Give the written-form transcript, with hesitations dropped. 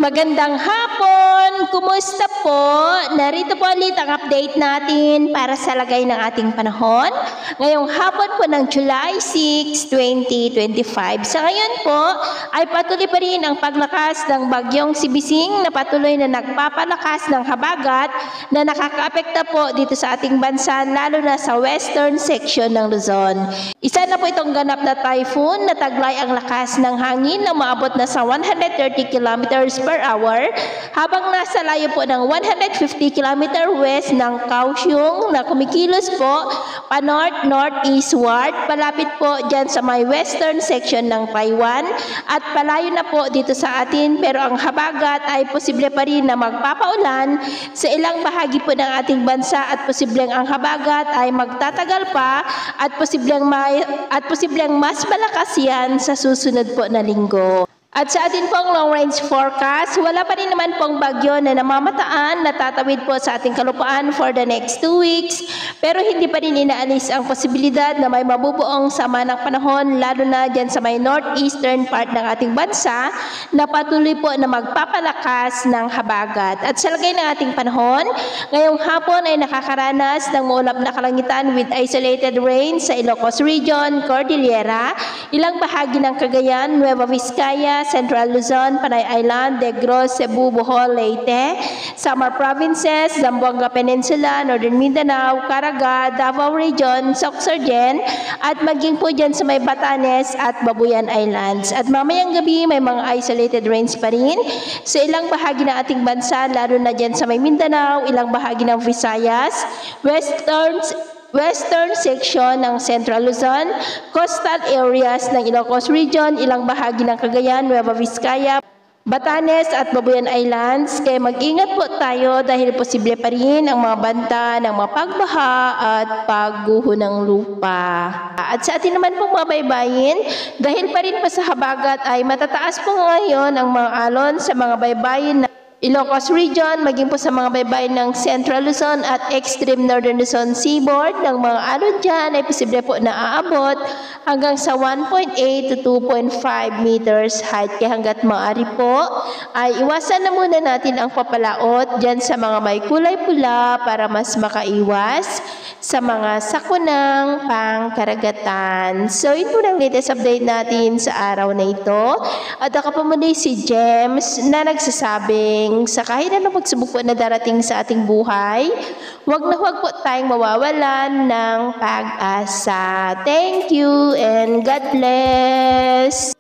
Magandang hapon! Kumusta po? Narito po ulit ang update natin para sa lagay ng ating panahon. Ngayong hapon po ng July 6, 2025. Sa ngayon po ay patuloy pa rin ang paglakas ng bagyong Sibising na patuloy na nagpapalakas ng habagat na nakakaapekta po dito sa ating bansa lalo na sa western section ng Luzon. Isa na po itong ganap na typhoon na taglay ang lakas ng hangin na maabot na sa 130 kilometers per hour habang nasa layo po ng 150 km west ng Kaohsiung na kumikilos po pa north-northeastward palapit po dyan sa may western section ng Taiwan at palayo na po dito sa atin pero ang habagat ay posible pa rin na magpapaulan sa ilang bahagi po ng ating bansa at posibleng ang habagat ay magtatagal pa at posibleng mas malakas yan sa susunod po na linggo. At sa atin pong long range forecast, wala pa rin naman pong bagyo na namamataan na tatawid po sa ating kalupaan for the next 2 weeks. Pero hindi pa rin inaalis ang posibilidad na may mabubuong sama ng panahon lalo na dyan sa may northeastern part ng ating bansa na patuloy po na magpapalakas ng habagat. At sa lagay ng ating panahon, ngayong hapon ay nakakaranas ng maulap na kalangitan with isolated rain sa Ilocos Region, Cordillera, ilang bahagi ng Cagayan, Nueva Vizcaya, Central Luzon, Panay Island, Negros, Cebu, Bohol, Leyte, Samar Provinces, Zamboanga Peninsula, Northern Mindanao, Caraga, Davao Region, Sorsogon, at maging po dyan sa may Batanes at Babuyan Islands. At mamayang gabi may mga isolated rains pa rin sa ilang bahagi ng ating bansa, lalo na dyan sa may Mindanao, ilang bahagi ng Visayas, western section ng Central Luzon, coastal areas ng Ilocos Region, ilang bahagi ng Cagayan, Nueva Vizcaya, Batanes at Babuyan Islands. Kaya mag-ingat po tayo dahil posible pa rin ang mga banta ng mga pagbaha at pagguho ng lupa. At sa atin naman pong mga baybayin, dahil pa rin pa sa habagat ay matataas po ngayon ang mga alon sa mga baybayin na Ilocos Region, maging po sa mga baybayin ng Central Luzon at extreme Northern Luzon seaboard. Ng mga alon dyan ay posible po na aabot hanggang sa 1.8 to 2.5 meters height. Kaya hanggat maaari po ay iwasan na muna natin ang papalaot dyan sa mga may kulay pula para mas makaiwas sa mga sakunang pangkaragatan. So ito ang latest update natin sa araw na ito. At ako po muna si James na nagsasabing sa kahit anong pagsubok po na darating sa ating buhay, huwag na huwag po tayong mawawalan ng pag-asa. Thank you and God bless!